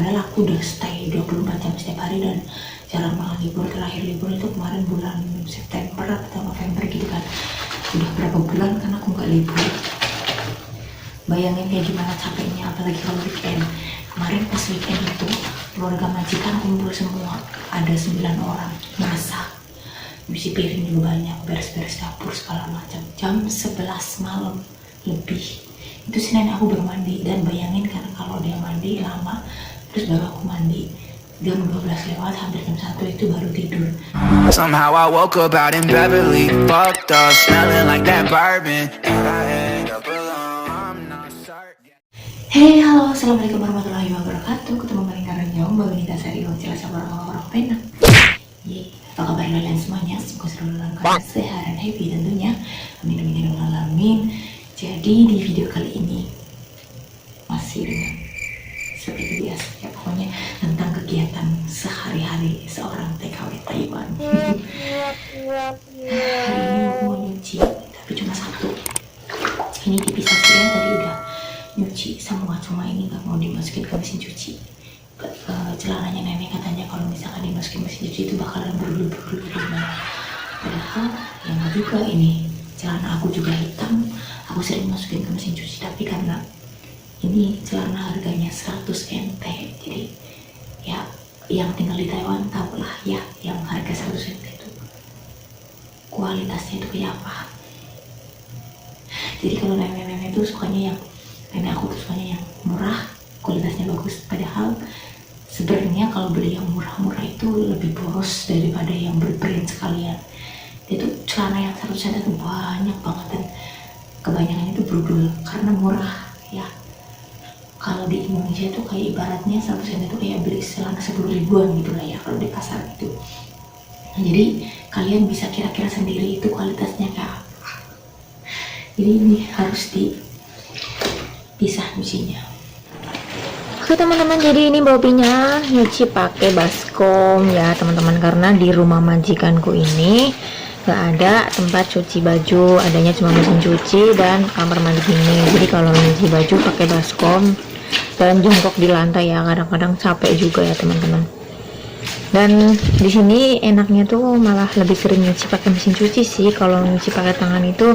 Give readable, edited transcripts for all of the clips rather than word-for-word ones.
padahal aku udah stay 24 jam setiap hari dan jarang banget libur. Terakhir libur itu kemarin bulan September atau November gitu kan, udah berapa bulan kan aku nggak libur. Bayangin kayak gimana capeknya, apalagi kalau weekend. Kemarin pas weekend itu keluarga majikan kumpul semua, ada 9 orang, masak, cuci piring juga banyak, beres-beres dapur segala macam. Jam 11 malam lebih itu si nenek aku baru mandi. Dan bayangin kan kalau dia mandi lama terus baru aku mandi, jam 12 lewat hampir jam 1 itu baru tidur. Somehow I woke up out in Beverly, fucked up, smelling like that bourbon, and I end up alone. I'm not certain. Hey, halo, assalamualaikum warahmatullahi wabarakatuh. Ketemu balik karena jauh, Mbak Benita Sari, jelas sama orang-orang pena. Apa kabar kalian semuanya? Semoga selalu dalam keadaan sehat dan happy tentunya. Amin amin ya rabbal alamin. Jadi di video kali ini masih dengan seperti biasa ya, pokoknya tentang kegiatan sehari-hari seorang TKW Taiwan. Hari ini aku mau nyuci, tapi cuma satu. Ini dipisah ya, tadi udah nyuci semua, cuma ini nggak mau dimasukin ke mesin cuci. Celananya nenek katanya kalau misalkan dimasukin mesin cuci itu bakalan berlulu-berlulu gimana. Padahal yang juga ini celana aku juga hitam, aku sering masukin ke mesin cuci, tapi karena ini celana harganya 100 NT, jadi ya yang tinggal di Taiwan tau lah ya, yang harga 100 NT itu kualitasnya itu kayak apa. Jadi kalau nenek-nenek itu sukanya yang, nenek aku tuh sukanya yang murah, kualitasnya bagus. Padahal sebenarnya kalau beli yang murah-murah itu lebih boros daripada yang berbrand sekalian. Itu celana yang 100 NT itu banyak banget dan kebanyakan itu brudul karena murah ya. Kalau di Indonesia itu kayak ibaratnya 100 NT itu kayak beli celana 10 ribuan gitu lah ya kalau di pasar gitu. Nah, jadi kalian bisa kira-kira sendiri itu kualitasnya kayak apa. Jadi ini harus dipisah nyucinya. Oke teman-teman, jadi ini bobinya nyuci pakai baskom ya teman-teman, karena di rumah majikanku ini gak ada tempat cuci baju, adanya cuma mesin cuci dan kamar mandi gini. Jadi kalau nyuci baju pakai baskom dan jongkok di lantai ya, kadang-kadang capek juga ya teman-teman. Dan di sini enaknya tuh malah lebih sering nyuci pakai mesin cuci sih. Kalau nyuci pakai tangan itu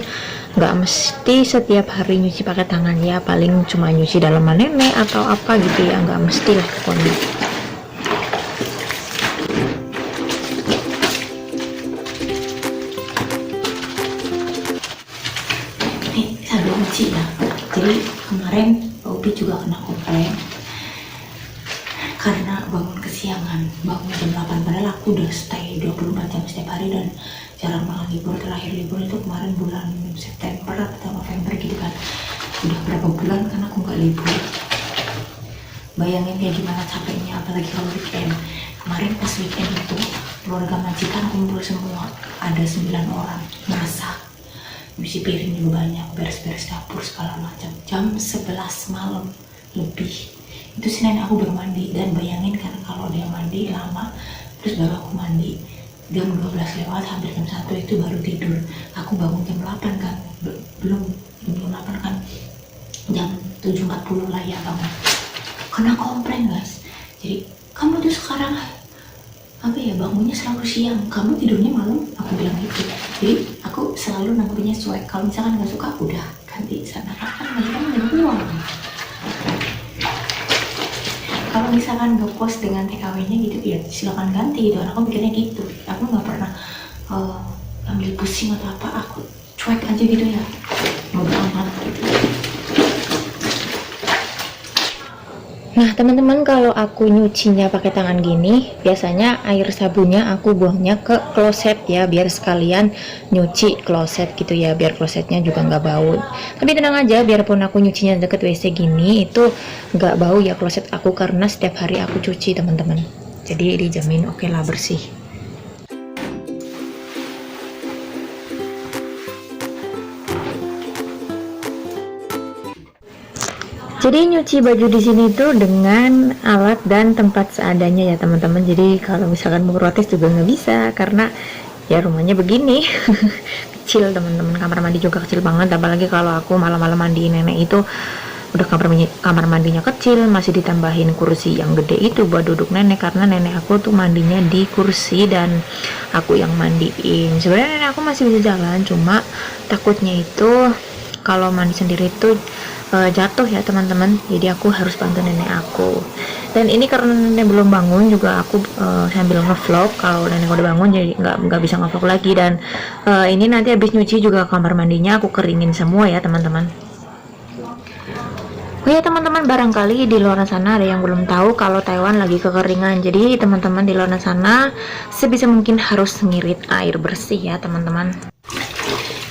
nggak mesti setiap hari nyuci pakai tangan ya, paling cuma nyuci dalaman nenek atau apa gitu ya, nggak mesti lah pokoknya. Ini sambil nyuci ya. Jadi kemarin Obi juga kena komplain karena bangun kesiangan, bangun jam 8, padahal aku udah stay 24 jam setiap hari dan jarang banget libur. Terakhir libur itu kemarin bulan September atau November gitu kan, udah berapa bulan kan aku nggak libur. Bayangin kayak gimana capeknya, apalagi kalau weekend. Kemarin pas weekend itu keluarga majikan kumpul semua, ada 9 orang, masak, cuci piring juga banyak, beres-beres dapur segala macam. Jam 11 malam lebih itu si nenek aku baru mandi. Dan bayangin kan kalau dia mandi lama terus baru aku mandi, jam 12 lewat hampir jam 1 itu baru tidur. Aku bangun jam 8 kan, belum jam 8 kan, jam 7.40 lah ya bangun. Kena komplain guys. Jadi kamu tuh sekarang apa ya, bangunnya selalu siang, kamu tidurnya malam, aku bilang gitu. Jadi aku selalu nanggepinnya cuek, kalau misalkan nggak suka udah ganti sana, kan majikan udah uang. Kalau misalkan gak puas dengan TKW-nya gitu ya silakan ganti gitu. Aku pikirnya gitu, aku nggak pernah ambil pusing atau apa, aku cuek aja gitu ya, bodo amat gitu. Nah teman-teman, kalau aku nyucinya pakai tangan gini, biasanya air sabunnya aku buangnya ke kloset ya, biar sekalian nyuci kloset gitu ya, biar klosetnya juga nggak bau. Tapi tenang aja, biarpun aku nyucinya deket WC gini, itu nggak bau ya kloset aku, karena setiap hari aku cuci teman-teman. Jadi dijamin oke lah bersih. Jadi nyuci baju di sini tuh dengan alat dan tempat seadanya ya teman-teman. Jadi kalau misalkan mau protes juga nggak bisa, karena ya rumahnya begini. Kecil teman-teman, kamar mandi juga kecil banget. Apalagi kalau aku malam-malam mandiin nenek itu udah kamar mandinya kecil, masih ditambahin kursi yang gede itu buat duduk nenek, karena nenek aku tuh mandinya di kursi dan aku yang mandiin. Sebenarnya nenek aku masih bisa jalan, cuma takutnya itu kalau mandi sendiri tuh jatuh ya teman-teman, jadi aku harus bantu nenek aku. Dan ini karena nenek belum bangun juga, aku sambil ngevlog. Kalau nenek udah bangun jadi nggak bisa ngevlog lagi. Dan ini nanti habis nyuci juga kamar mandinya aku keringin semua ya teman-teman. Oh ya teman-teman, barangkali di luar sana ada yang belum tahu kalau Taiwan lagi kekeringan. Jadi teman-teman di luar sana sebisa mungkin harus ngirit air bersih ya teman-teman.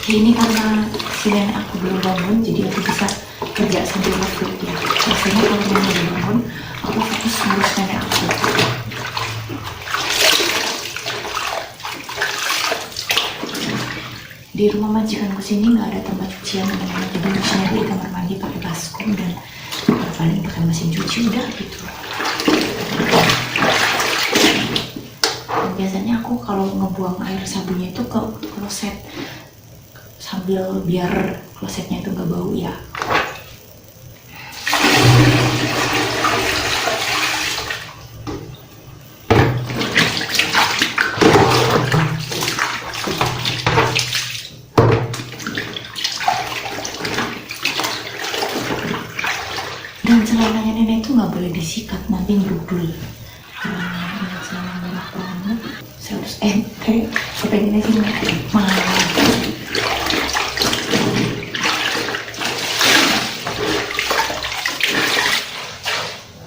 Ini karena si nenek aku belum bangun, jadi aku bisa kerja sambil ngevlog ya. Biasanya kalau nenek belum bangun, aku fokus ngurus nenek aku. Di rumah majikanku sini nggak ada tempat cucian, teman-teman. Jadi cucinya di kamar mandi pakai baskom dan paling pakai mesin cuci udah gitu. Dan biasanya aku kalau ngebuang air sabunnya itu ke kloset, sambil biar klosetnya itu nggak bau ya. Dan celananya nenek itu nggak boleh disikat, nanti ngerudul. Karena celana merah banget, 100 kepengennya sih mahal.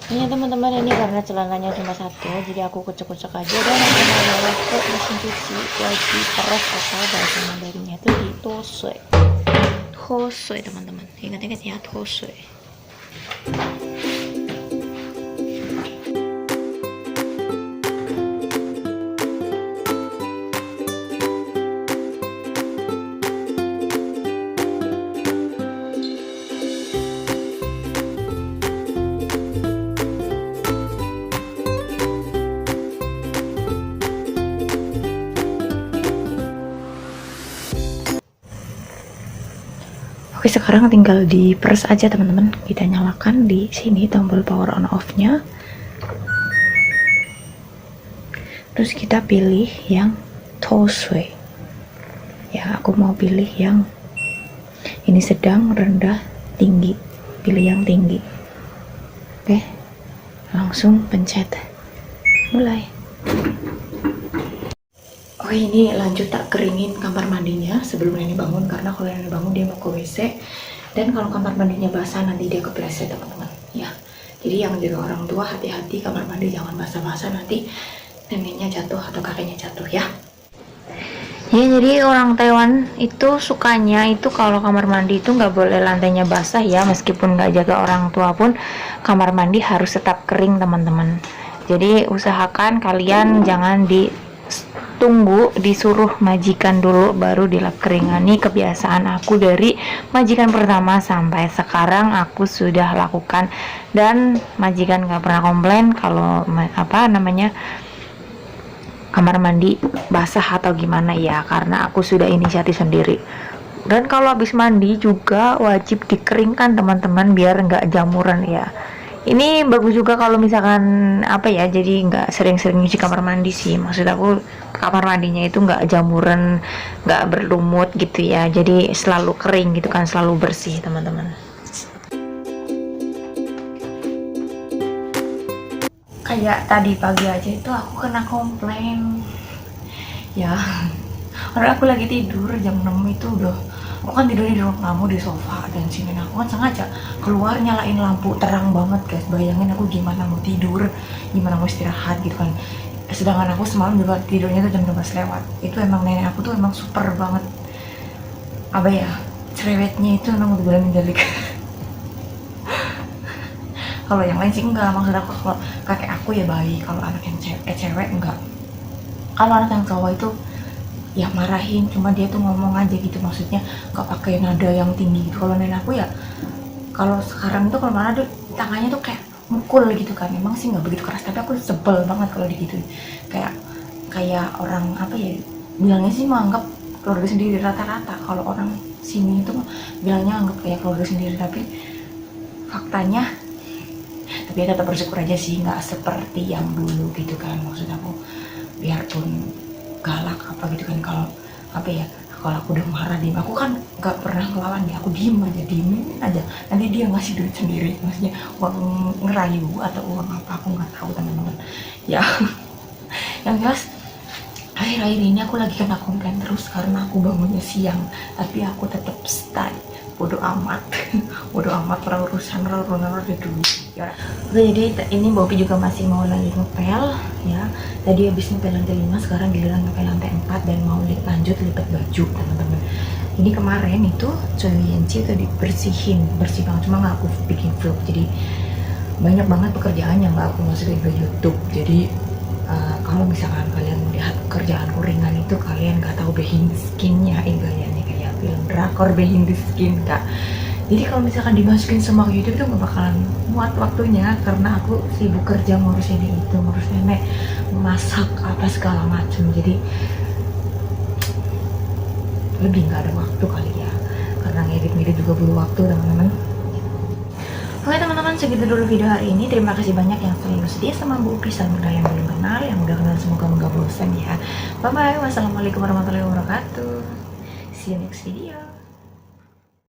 Ini teman-teman, ini karena celananya cuma satu, jadi aku kucek-kucek aja dan aku mau bawa ke mesin cuci buat diperes, atau bahasa Mandarinnya itu di tosue. Tosue teman-teman, ingat-ingat ya, tosue. Oke, sekarang tinggal di press aja teman-teman. Kita nyalakan di sini tombol power on off-nya. Terus kita pilih yang tosue. Ya, aku mau pilih yang ini sedang, rendah, tinggi. Pilih yang tinggi. Oke. Langsung pencet. Mulai. Oh, ini lanjut tak keringin kamar mandinya sebelum nenek bangun, karena kalau nenek bangun dia mau ke WC, dan kalau kamar mandinya basah nanti dia kepleset teman-teman ya. Jadi yang jaga orang tua hati-hati, kamar mandi jangan basah-basah, nanti neneknya jatuh atau kakeknya jatuh ya. Ya, jadi orang Taiwan itu sukanya itu kalau kamar mandi itu nggak boleh lantainya basah ya, meskipun nggak jaga orang tua pun kamar mandi harus tetap kering teman-teman. Jadi usahakan kalian jangan tunggu disuruh majikan dulu baru dilap keringan. Ini kebiasaan aku dari majikan pertama sampai sekarang aku sudah lakukan, dan majikan nggak pernah komplain kalau kamar mandi basah atau gimana ya, karena aku sudah inisiatif sendiri. Dan kalau habis mandi juga wajib dikeringkan teman-teman, biar nggak jamuran ya. Ini bagus juga kalau misalkan jadi nggak sering-sering nyuci kamar mandi sih, maksud aku kamar mandinya itu nggak jamuran, nggak berlumut gitu ya, jadi selalu kering gitu kan, selalu bersih teman-teman. Kayak tadi pagi aja itu aku kena komplain ya, karena aku lagi tidur jam 6 itu udah, aku kan tidur di ruang tamu di sofa, dan sini aku kan sengaja keluar nyalain lampu terang banget guys. Bayangin aku gimana mau tidur, gimana mau istirahat gitu kan. Sedangkan aku semalam juga tidurnya tuh jam 12 lewat. Itu emang nenek aku tuh emang super banget, cerewetnya itu emang udah bilang menjalik. Kalau yang lain sih enggak, maksud aku kalau kakek aku ya baik, kalau anak yang cewek enggak. Kalau anak yang cowok itu ya marahin, cuma dia tuh ngomong aja gitu, maksudnya nggak pakai nada yang tinggi gitu. Kalau nenek aku ya, kalau sekarang itu kalau marah tuh tangannya tuh kayak mukul gitu kan. Emang sih nggak begitu keras, tapi aku sebel banget kalau digituin. Kayak orang bilangnya sih menganggap keluarga sendiri rata-rata. Kalau orang sini itu bilangnya anggap kayak keluarga sendiri, tapi faktanya. Tapi ya tetap bersyukur aja sih, nggak seperti yang dulu gitu kan. Maksud aku biarpun galak apa gitu kan, kalau apa ya, kalau aku udah marah diem, aku kan nggak pernah ngelawan ya, aku diem aja, nanti dia ngasih duit sendiri, maksudnya uang ngerayu atau uang apa aku nggak tahu teman-teman ya. Yang jelas akhir-akhir ini aku lagi kena komplain terus karena aku bangunnya siang, tapi aku tetap stay bodo amat bodo amat urusan dulu ya. Oke, jadi ini Bobby juga masih mau lagi ngepel ya. Tadi habis ngepel lantai 5, sekarang giliran ngepel lantai 4 dan mau lanjut lipat baju teman-teman. Ini kemarin itu Yenci itu dibersihin, bersih banget, cuma nggak aku bikin vlog, jadi banyak banget pekerjaan yang nggak aku masukin ke YouTube. Jadi kalau misalkan kalian melihat kerjaanku ringan itu, kalian nggak tahu behind skinnya, kalian kayak film drakor behind the skin kak. Jadi kalau misalkan dimasukin semua ke YouTube itu nggak bakalan muat waktunya, karena aku sibuk kerja ngurus ini itu, ngurus nenek, masak apa segala macam. Jadi lebih nggak ada waktu kali ya, karena ngedit juga butuh waktu teman-teman. Oke teman-teman, segitu dulu video hari ini. Terima kasih banyak yang selalu setia sama Bu Upi, sama yang belum kenal, yang udah kenal semoga nggak bosan ya. Bye bye, wassalamualaikum warahmatullahi wabarakatuh. See you next video.